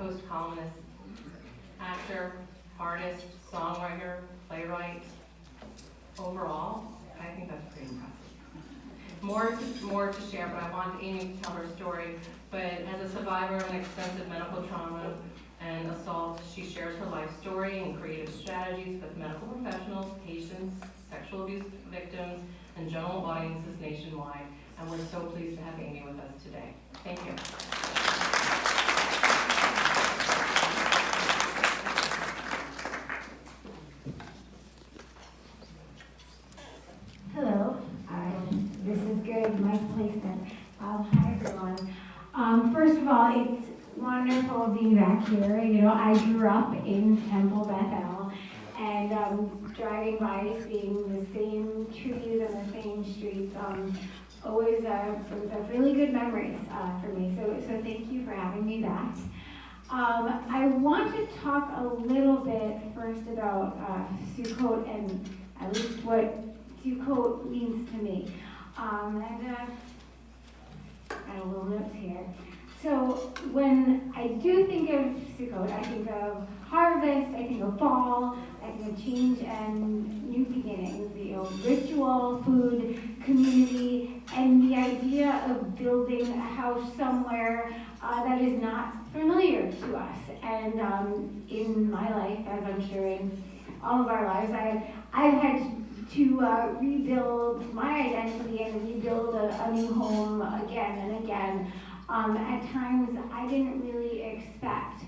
Post columnist, actor, artist, songwriter, playwright. Overall, I think that's pretty impressive. More to share, but I want Amy to tell her story. But as a survivor of an extensive medical trauma and assault, she shares her life story and creative strategies with medical professionals, patients, sexual abuse victims, and general audiences nationwide. And we're so pleased to have Amy with us today. Thank you. Hello. This is good. Nice placement. Hi, everyone. First of all, it's wonderful being back here. You know, I grew up in Temple, Bethel, and driving by, seeing the same trees and the same streets, always brings up really good memories for me. So thank you for having me back. I want to talk a little bit first about Sukkot and at least what Sukkot means to me. I got a little notes here. So when I do think of Sukkot, I think of harvest, I think of fall, I think of change and new beginnings, you know, ritual, food, community, and the idea of building a house somewhere that is not familiar to us. And in my life, as I'm sure in all of our lives, I've had to rebuild my identity and rebuild a new home again and again. At times I didn't really expect.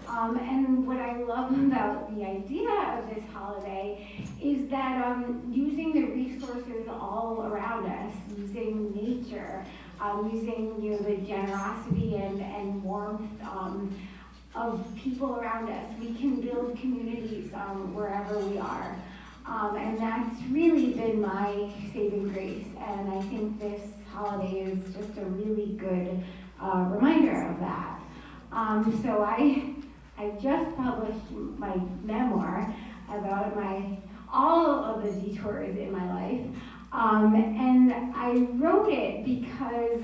And what I love about the idea of this holiday is that using the resources all around us, using nature, using the generosity and warmth of people around us, we can build communities wherever we are. And that's really been my saving grace. And I think this holiday is just a really good reminder of that. So I just published my memoir about all of the detours in my life. And I wrote it because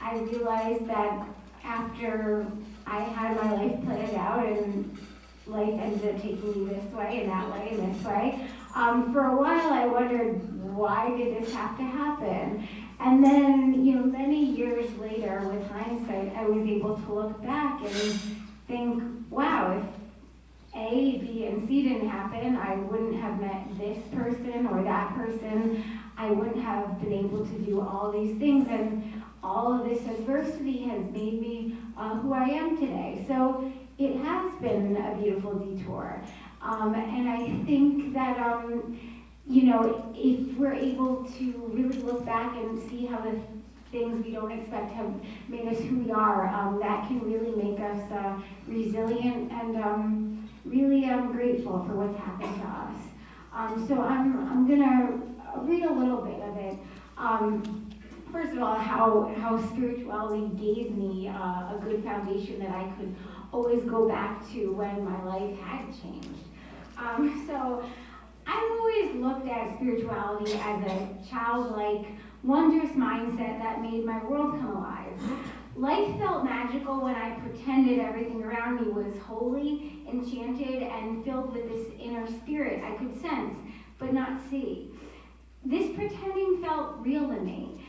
I realized that after I had my life planned out and life ended up taking me this way and that way and this way, for a while I wondered, why did this have to happen? And then, many years later, with hindsight, I was able to look back and think, wow, if A, B, and C didn't happen, I wouldn't have met this person or that person. I wouldn't have been able to do all these things, and all of this adversity has made me who I am today. So it has been a beautiful detour. And I think that, if we're able to really look back and see how the things we don't expect have made us who we are, that can really make us resilient and really grateful for what's happened to us. So I'm gonna read a little bit of it. First of all, how spirituality gave me a good foundation that I could always go back to when my life had changed. So I've always looked at spirituality as a childlike, wondrous mindset that made my world come alive. Life felt magical when I pretended everything around me was holy, enchanted, and filled with this inner spirit I could sense, but not see. This pretending felt real to me.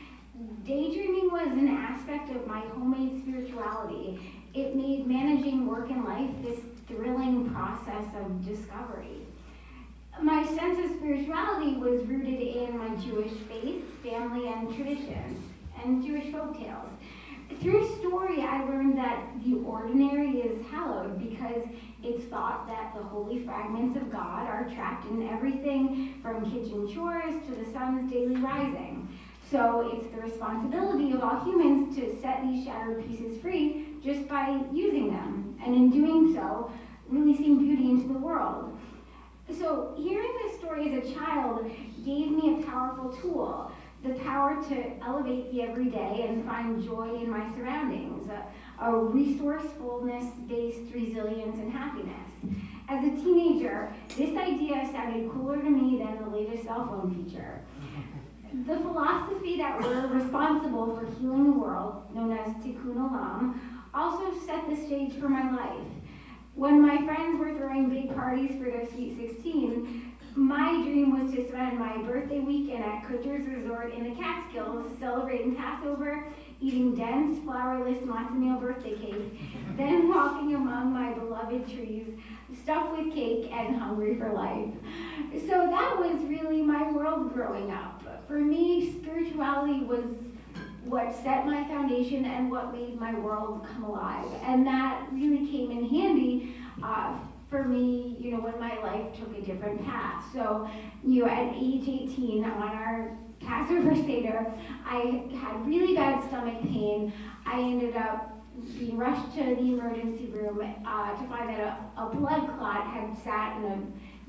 Daydreaming was an aspect of my homemade spirituality. It made managing work and life this thrilling process of discovery. My sense of spirituality was rooted in my Jewish faith, family, and traditions, and Jewish folktales. Through story, I learned that the ordinary is hallowed because it's thought that the holy fragments of God are trapped in everything from kitchen chores to the sun's daily rising. So it's the responsibility of all humans to set these shattered pieces free just by using them, and in doing so, releasing beauty into the world. So hearing this story as a child gave me a powerful tool, the power to elevate the everyday and find joy in my surroundings, a resourcefulness-based resilience and happiness. As a teenager, this idea sounded cooler to me than the latest cell phone feature. The philosophy that we're responsible for healing the world, known as Tikkun Olam, also set the stage for my life. When my friends were throwing big parties for their Sweet 16, my dream was to spend my birthday weekend at Kutcher's Resort in the Catskills, celebrating Passover, eating dense, flourless matzo meal birthday cake, then walking among my beloved trees, stuffed with cake and hungry for life. So that was really my world growing up. For me, spirituality was what set my foundation and what made my world come alive. And that really came in handy for me, when my life took a different path. So, at age 18, on our Passover Seder, I had really bad stomach pain. I ended up being rushed to the emergency room to find that a blood clot had sat in a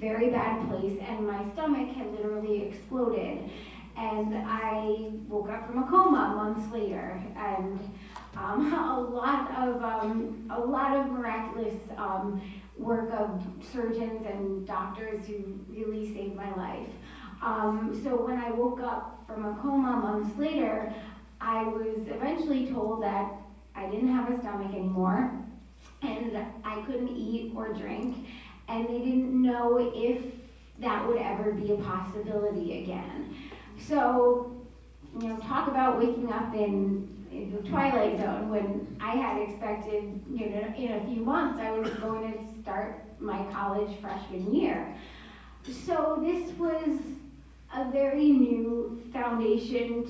very bad place, and my stomach had literally exploded. And I woke up from a coma months later, and a lot of miraculous work of surgeons and doctors who really saved my life. So when I woke up from a coma months later, I was eventually told that I didn't have a stomach anymore, and I couldn't eat or drink, and they didn't know if that would ever be a possibility again. So, talk about waking up in the twilight zone when I had expected, in a few months I was going to start my college freshman year. So this was a very new foundation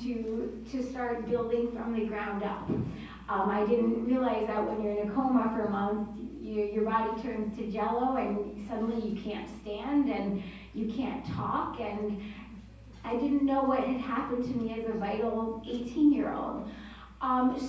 to start building from the ground up. I didn't realize that when you're in a coma for a month, your body turns to jello and suddenly you can't stand and you can't talk, and I didn't know what had happened to me as a vital 18-year-old.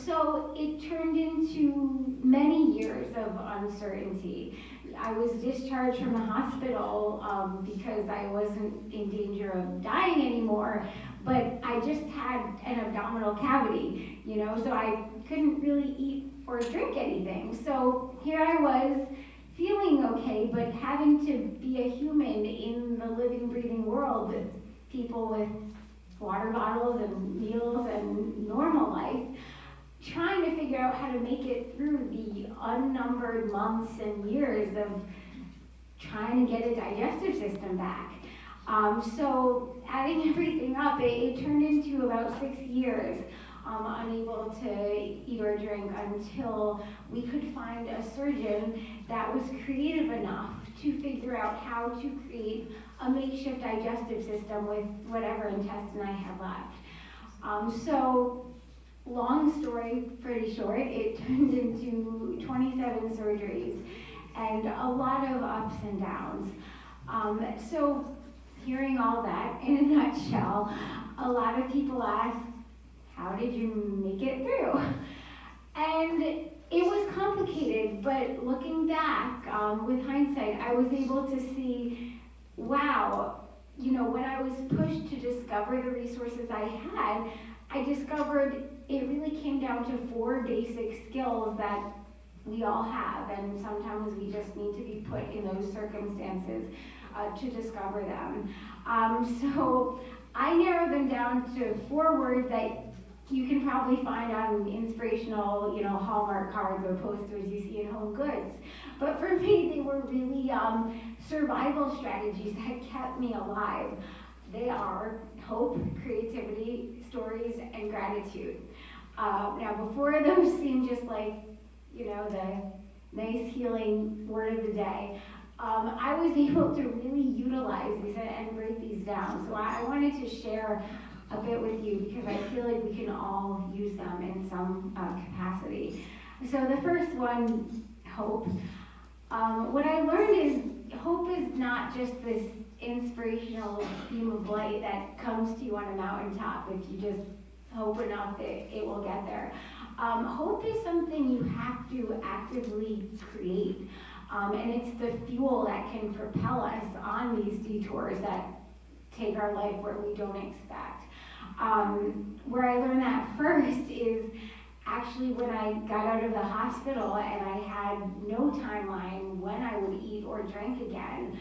So it turned into many years of uncertainty. I was discharged from the hospital because I wasn't in danger of dying anymore, but I just had an abdominal cavity, so I couldn't really eat or drink anything. So here I was, feeling okay, but having to be a human in the living, breathing world with people with water bottles and meals and normal life, trying to figure out how to make it through the unnumbered months and years of trying to get a digestive system back. So adding everything up, it turned into about 6 years unable to eat or drink until we could find a surgeon that was creative enough to figure out how to create a makeshift digestive system with whatever intestine I had left. So long story, pretty short, it turned into 27 surgeries and a lot of ups and downs. So hearing all that in a nutshell, a lot of people ask, how did you make it through? And it was complicated, but looking back with hindsight, I was able to see, wow, when I was pushed to discover the resources I had, I discovered it really came down to 4 basic skills that we all have, and sometimes we just need to be put in those circumstances to discover them. So I narrowed them down to 4 words that you can probably find on inspirational, Hallmark cards or posters you see in home goods. But for me, they were really survival strategies that kept me alive. They are hope, creativity, stories, and gratitude. Now, before those seem just like, the nice healing word of the day, I was able to really utilize these and break these down. So I wanted to share a bit with you because I feel like we can all use them in some capacity. So the first one, hope. What I learned is hope is not just this inspirational beam of light that comes to you on a mountaintop if you just hope enough that it will get there. Hope is something you have to actively create. And it's the fuel that can propel us on these detours that take our life where we don't expect. Where I learned that first is actually when I got out of the hospital and I had no timeline when I would eat or drink again.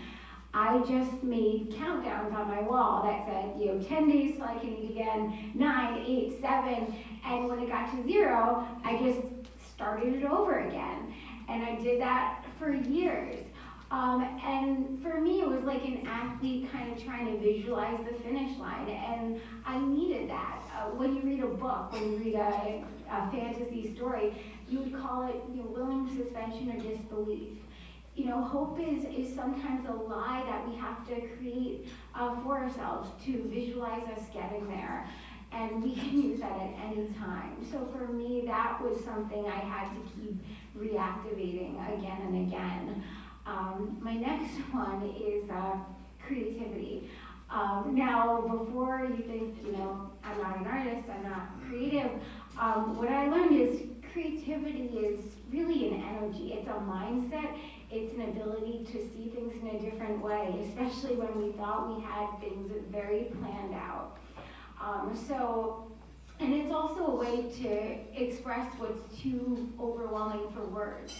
I just made countdowns on my wall that said, 10 days till I can eat again, 9, 8, 7, and when it got to 0, I just started it over again. And I did that for years. And for me, it was like an athlete kind of trying to visualize the finish line, and I needed that. When you read a book, when you read a fantasy story, you would call it, willing suspension or disbelief. Hope is sometimes a lie that we have to create for ourselves to visualize us getting there. And we can use that at any time. So for me, that was something I had to keep reactivating again and again. My next one is creativity. Now, before you think, I'm not an artist, I'm not creative, what I learned is creativity is really an energy. It's a mindset. It's an ability to see things in a different way, especially when we thought we had things very planned out. And it's also a way to express what's too overwhelming for words.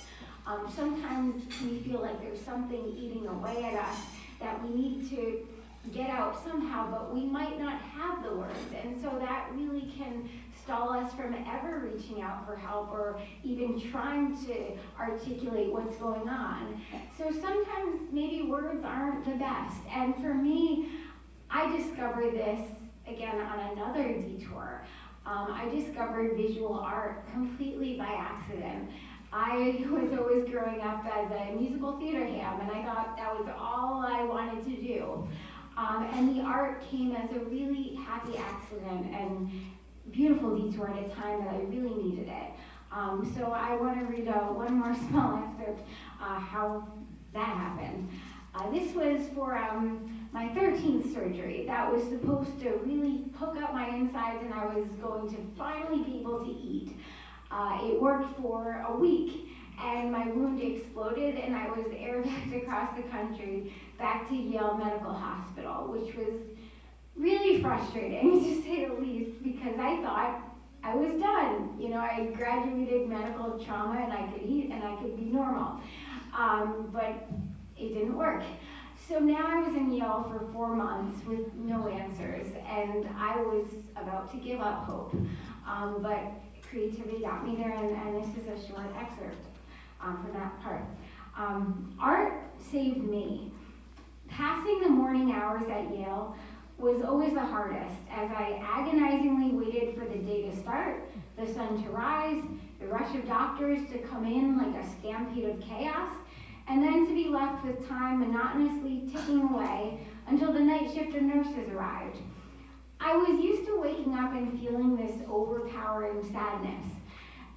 Sometimes we feel like there's something eating away at us that we need to get out somehow, but we might not have the words. And so that really can stall us from ever reaching out for help or even trying to articulate what's going on. So sometimes maybe words aren't the best. And for me, I discovered this again on another detour. I discovered visual art completely by accident. I was always growing up as a musical theater ham, and I thought that was all I wanted to do. And the art came as a really happy accident and beautiful detour at a time that I really needed it. So I want to read one more small excerpt how that happened. This was for my 13th surgery. That was supposed to really hook up my insides, and I was going to finally be able to eat. It worked for a week, and my wound exploded, and I was airbagged across the country back to Yale Medical Hospital, which was really frustrating, to say the least, because I thought I was done. I graduated medical trauma, and I could eat, and I could be normal. But it didn't work. So now I was in Yale for 4 months with no answers, and I was about to give up hope. But creativity got me there, and this is a short excerpt from that part. Art saved me. Passing the morning hours at Yale was always the hardest, as I agonizingly waited for the day to start, the sun to rise, the rush of doctors to come in like a stampede of chaos, and then to be left with time monotonously ticking away until the night shift of nurses arrived. I was used to waking up and feeling this overpowering sadness.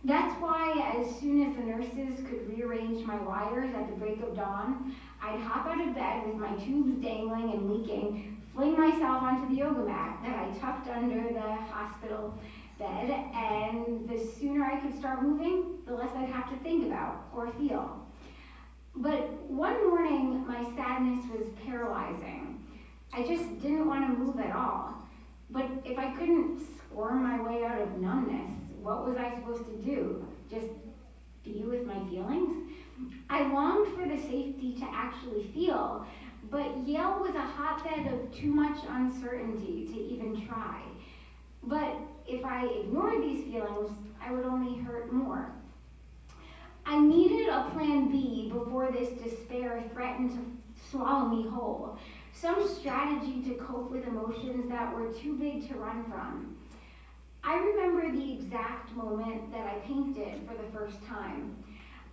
That's why as soon as the nurses could rearrange my wires at the break of dawn, I'd hop out of bed with my tubes dangling and leaking, fling myself onto the yoga mat that I tucked under the hospital bed, and the sooner I could start moving, the less I'd have to think about or feel. But one morning, my sadness was paralyzing. I just didn't want to move at all. But if I couldn't squirm my way out of numbness, what was I supposed to do? Just be with my feelings? I longed for the safety to actually feel, but Yale was a hotbed of too much uncertainty to even try. But if I ignored these feelings, I would only hurt more. I needed a plan B before this despair threatened to swallow me whole. Some strategy to cope with emotions that were too big to run from. I remember the exact moment that I painted for the first time.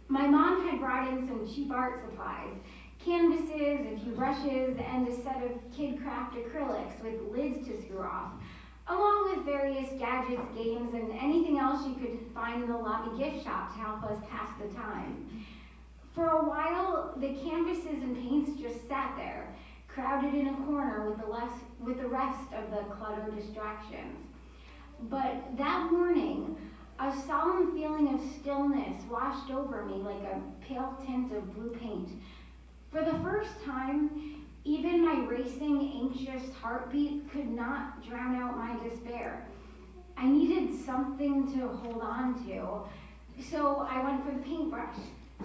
My mom had brought in some cheap art supplies, canvases, a few brushes, and a set of kid craft acrylics with lids to screw off, along with various gadgets, games, and anything else you could find in the lobby gift shop to help us pass the time. For a while, the canvases and paints just sat there, crowded in a corner with the rest of the cluttered distractions. But that morning, a solemn feeling of stillness washed over me like a pale tint of blue paint. For the first time, even my racing, anxious heartbeat could not drown out my despair. I needed something to hold on to, so I went for the paintbrush,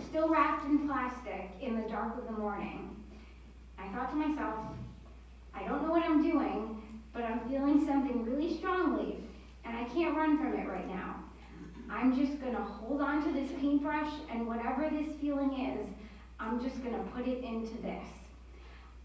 still wrapped in plastic in the dark of the morning. I thought to myself, I don't know what I'm doing, but I'm feeling something really strongly, and I can't run from it right now. I'm just gonna hold on to this paintbrush, and whatever this feeling is, I'm just gonna put it into this.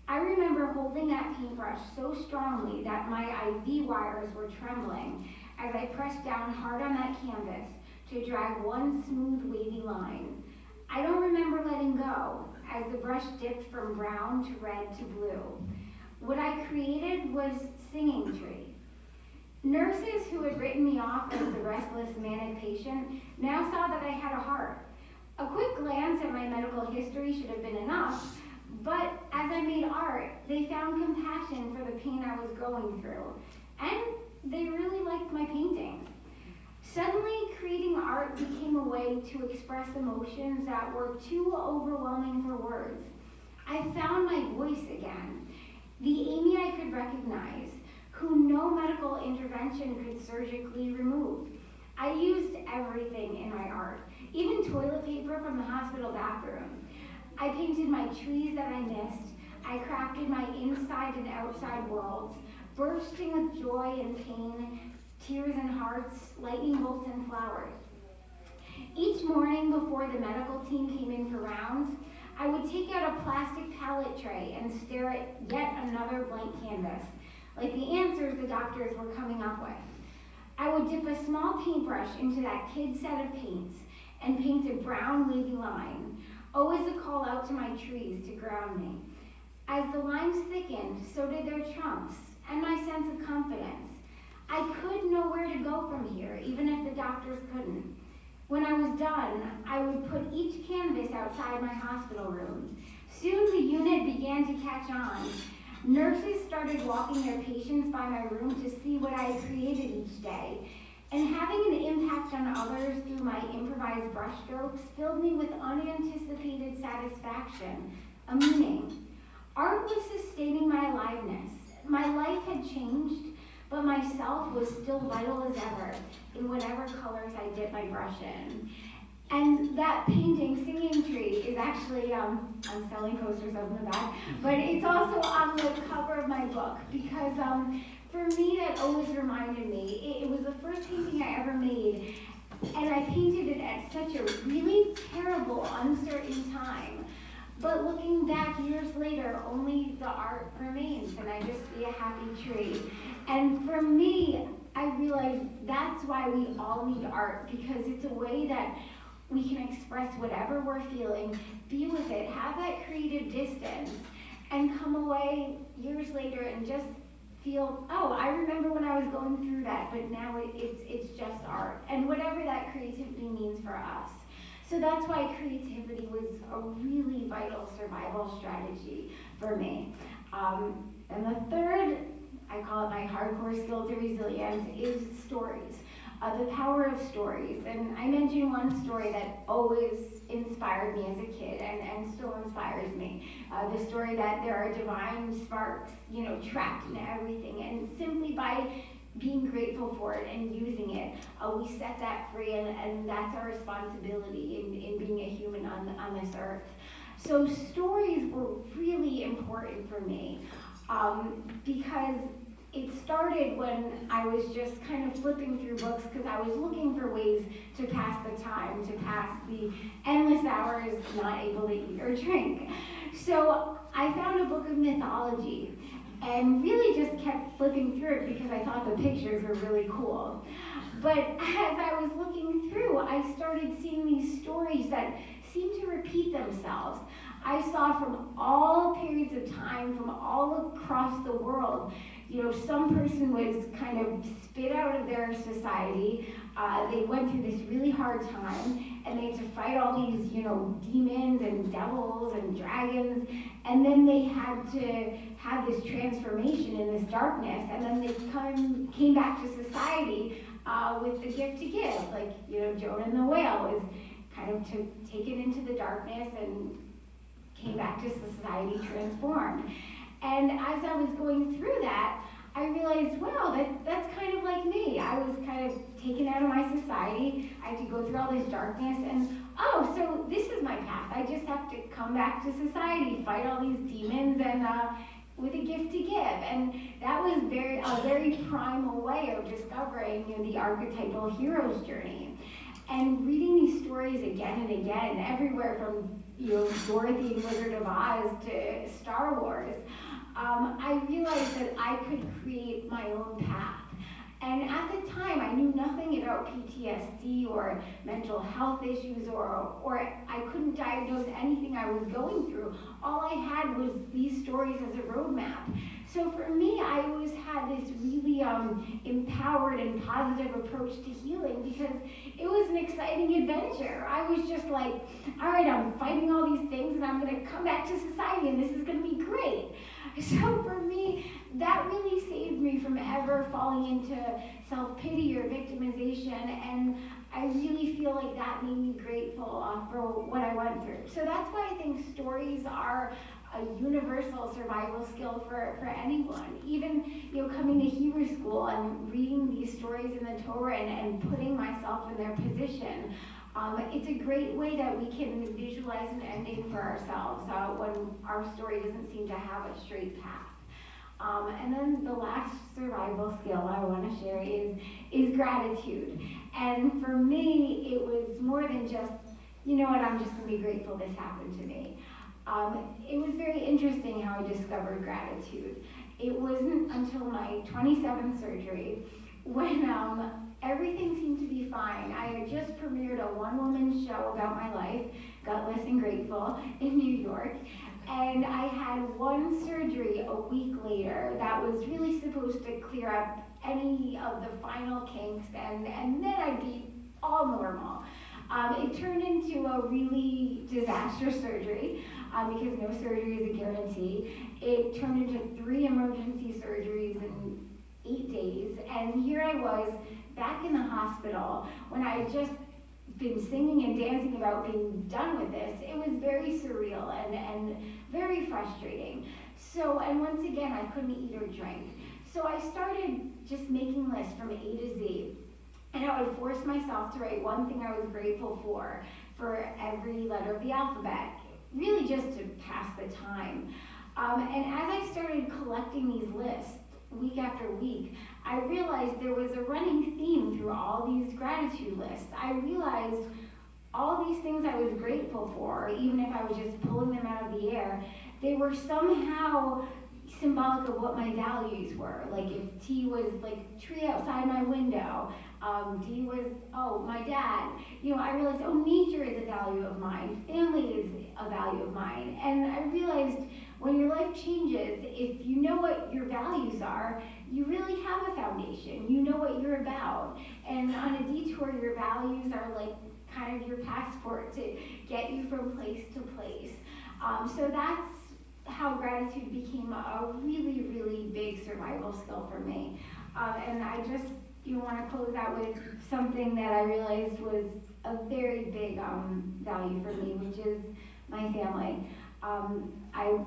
I remember holding that paintbrush so strongly that my IV wires were trembling as I pressed down hard on that canvas to drag one smooth, wavy line. I don't remember letting go as the brush dipped from brown to red to blue. What I created was Singing Tree. Nurses who had written me off as the restless, manic patient now saw that I had a heart. A quick glance at my medical history should have been enough, but as I made art, they found compassion for the pain I was going through, and they really liked my paintings. Suddenly, creating art became a way to express emotions that were too overwhelming for words. I found my voice again, the Amy I could recognize, who no medical intervention could surgically remove. I used everything in my art, even toilet paper from the hospital bathroom. I painted my trees that I missed. I crafted my inside and outside worlds, bursting with joy and pain, tears and hearts, lightning bolts and flowers. Each morning before the medical team came in for rounds, I would take out a plastic palette tray and stare at yet another blank canvas, like the answers the doctors were coming up with. I would dip a small paintbrush into that kid's set of paints and paint a brown wavy line, always a call out to my trees to ground me. As the lines thickened, so did their trunks and my sense of confidence. I could know where to go from here, even if the doctors couldn't. When I was done, I would put each canvas outside my hospital room. Soon the unit began to catch on. Nurses started walking their patients by my room to see what I had created each day. And having an impact on others through my improvised brushstrokes filled me with unanticipated satisfaction, a meaning. Art was sustaining my aliveness. My life had changed, but myself was still vital as ever in whatever colors I dipped my brush in. And that painting, Singing Tree, is actually, I'm selling posters of the back, but it's also on the cover of my book because for me that always reminded me, it was the first painting I ever made, and I painted it at such a really terrible, uncertain time. But looking back years later, only the art remains, and I just see a happy tree. And for me, I realized that's why we all need art, because it's a way that we can express whatever we're feeling, be with it, have that creative distance, and come away years later and just feel, oh, I remember when I was going through that, but now it's just art, and whatever that creativity means for us. So that's why creativity was a really vital survival strategy for me. And the third, I call it my hardcore skill to resilience, is stories. The power of stories. And I mentioned one story that always inspired me as a kid and still inspires me. The story that there are divine sparks, trapped in everything. And simply by being grateful for it and using it, we set that free, and that's our responsibility in being a human on this earth. So stories were really important for me because it started when I was just kind of flipping through books because I was looking for ways to pass the time, to pass the endless hours not able to eat or drink. So I found a book of mythology and really just kept flipping through it because I thought the pictures were really cool. But as I was looking through, I started seeing these stories that seemed to repeat themselves. I saw from all periods of time, from all across the world, some person was kind of spit out of their society. They went through this really hard time, and they had to fight all these, demons and devils and dragons, and then they had to have this transformation in this darkness, and then they came back to society with the gift to give, like, Jonah and the whale was kind of taken into the darkness and came back to society transformed. And as I was going through that, I realized, wow, that's kind of like me. I was kind of taken out of my society. I had to go through all this darkness, and so this is my path. I just have to come back to society, fight all these demons, and with a gift to give. And that was a very primal way of discovering the archetypal hero's journey. And reading these stories again and again, everywhere from Dorothy and Wizard of Oz to Star Wars, I realized that I could create my own path. And at the time, I knew nothing about PTSD or mental health issues, or I couldn't diagnose anything I was going through. All I had was these stories as a roadmap. So for me, I always had this really empowered and positive approach to healing because it was an exciting adventure. I was just like, all right, I'm fighting all these things and I'm gonna come back to society and this is gonna be great. So for me, that really saved me from ever falling into self-pity or victimization, and I really feel like that made me grateful for what I went through. So that's why I think stories are a universal survival skill for anyone. Even coming to Hebrew school and reading these stories in the Torah and putting myself in their position, it's a great way that we can visualize an ending for ourselves when our story doesn't seem to have a straight path. And then the last survival skill I want to share is gratitude. And for me, it was more than just, you know what, I'm just going to be grateful this happened to me. It was very interesting how I discovered gratitude. It wasn't until my 27th surgery when everything seemed to be fine. I had just premiered a one-woman show about my life, Gutless and Grateful, in New York. And I had one surgery a week later that was really supposed to clear up any of the final kinks, and then I'd be all normal. It turned into a really disastrous surgery because no surgery is a guarantee. It turned into 3 emergency surgeries in 8 days, and here I was back in the hospital when I had just been singing and dancing about being done with this. It was very surreal and very frustrating. So, and once again, I couldn't eat or drink. So I started just making lists from A to Z. And I would force myself to write one thing I was grateful for every letter of the alphabet, really just to pass the time. And as I started collecting these lists week after week, I realized there was a running theme through all these gratitude lists. I realized all these things I was grateful for, even if I was just pulling them out of the air, they were somehow symbolic of what my values were. Like if T was like tree outside my window, D was, my dad. I realized, nature is a value of mine, family is a value of mine. And I realized when your life changes, if you know what your values are, you really have a foundation. You know what you're about. And on a detour, your values are like kind of your passport to get you from place to place. So that's how gratitude became a really, really big survival skill for me. And I just want to close out with something that I realized was a very big value for me, which is my family. I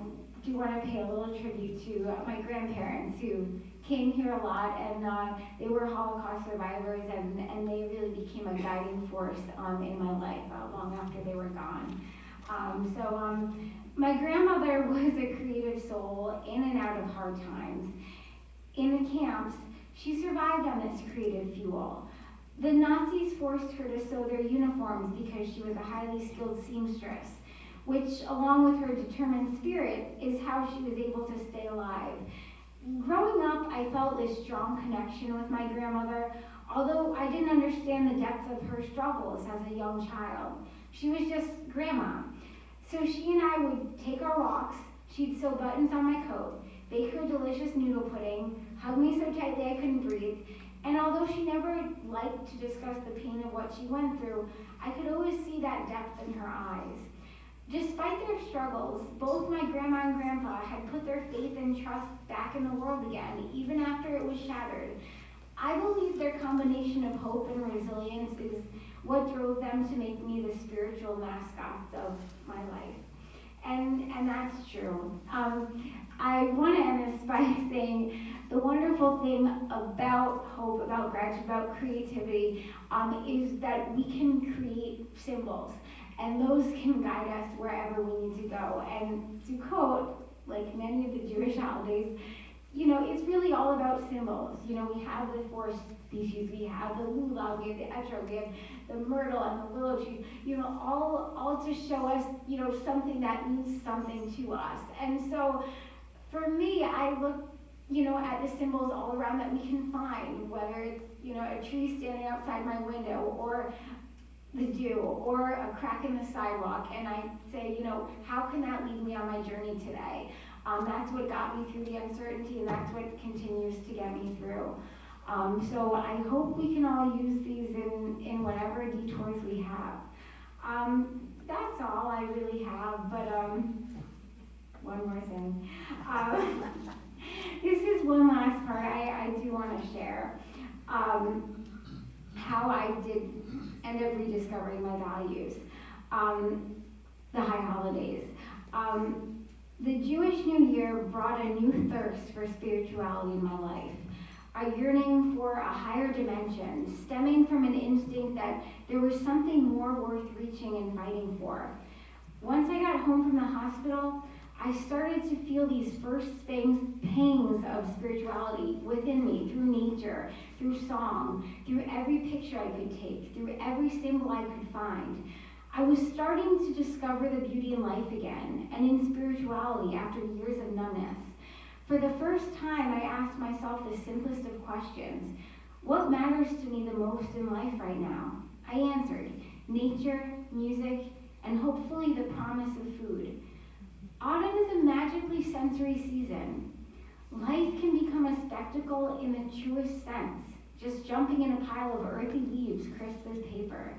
do want to pay a little tribute to my grandparents who came here a lot, and they were Holocaust survivors, and they really became a guiding force in my life long after they were gone. My grandmother was a creative soul in and out of hard times. In the camps, she survived on this creative fuel. The Nazis forced her to sew their uniforms because she was a highly skilled seamstress, which, along with her determined spirit, is how she was able to stay alive. Growing up, I felt this strong connection with my grandmother, although I didn't understand the depth of her struggles as a young child. She was just grandma. So she and I would take our walks, she'd sew buttons on my coat, bake her delicious noodle pudding, hug me so tightly I couldn't breathe, and although she never liked to discuss the pain of what she went through, I could always see that depth in her eyes. Despite their struggles, both my grandma and grandpa had put their faith and trust back in the world again, even after it was shattered. I believe their combination of hope and resilience is what drove them to make me the spiritual mascots of my life. And that's true. I want to end this by saying the wonderful thing about hope, about gratitude, about creativity, is that we can create symbols, and those can guide us wherever we need to go. And Sukkot, like many of the Jewish holidays, it's really all about symbols. We have the four species, we have the lula, we have the etrog, we have the myrtle and the willow tree, all to show us, something that means something to us. And so for me, I look, at the symbols all around that we can find, whether it's, a tree standing outside my window, or the dew, or a crack in the sidewalk, and I say, how can that lead me on my journey today? That's what got me through the uncertainty, and that's what continues to get me through. So I hope we can all use these in whatever detours we have. That's all I really have, but one more thing. This is one last part I do want to share. How I did end up rediscovering my values. The high holidays. The Jewish New Year brought a new thirst for spirituality in my life, a yearning for a higher dimension, stemming from an instinct that there was something more worth reaching and fighting for. Once I got home from the hospital, I started to feel these first pangs of spirituality within me, through nature, through song, through every picture I could take, through every symbol I could find. I was starting to discover the beauty in life again, and in spirituality after years of numbness. For the first time, I asked myself the simplest of questions. What matters to me the most in life right now? I answered, nature, music, and hopefully the promise of food. Autumn is a magically sensory season. Life can become a spectacle in the truest sense, just jumping in a pile of earthy leaves crisp as paper.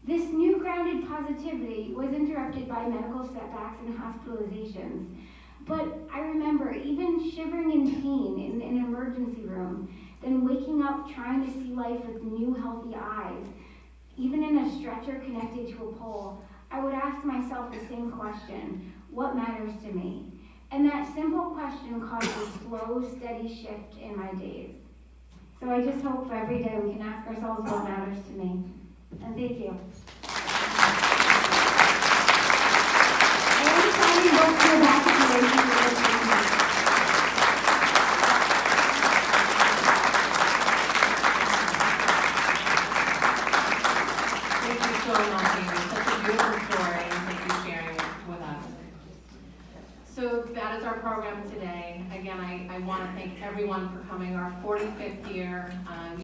This new grounded positivity was interrupted by medical setbacks and hospitalizations. But I remember even shivering in pain in an emergency room, then waking up trying to see life with new healthy eyes. Even in a stretcher connected to a pole, I would ask myself the same question, what matters to me? And that simple question caused a slow, steady shift in my days. So I just hope every day we can ask ourselves what matters to me. And thank you. Thank you so much, Amy. Such a beautiful story, and thank you for sharing it with us. So that is our program today. Again, I want to thank everyone for coming, our 45th year.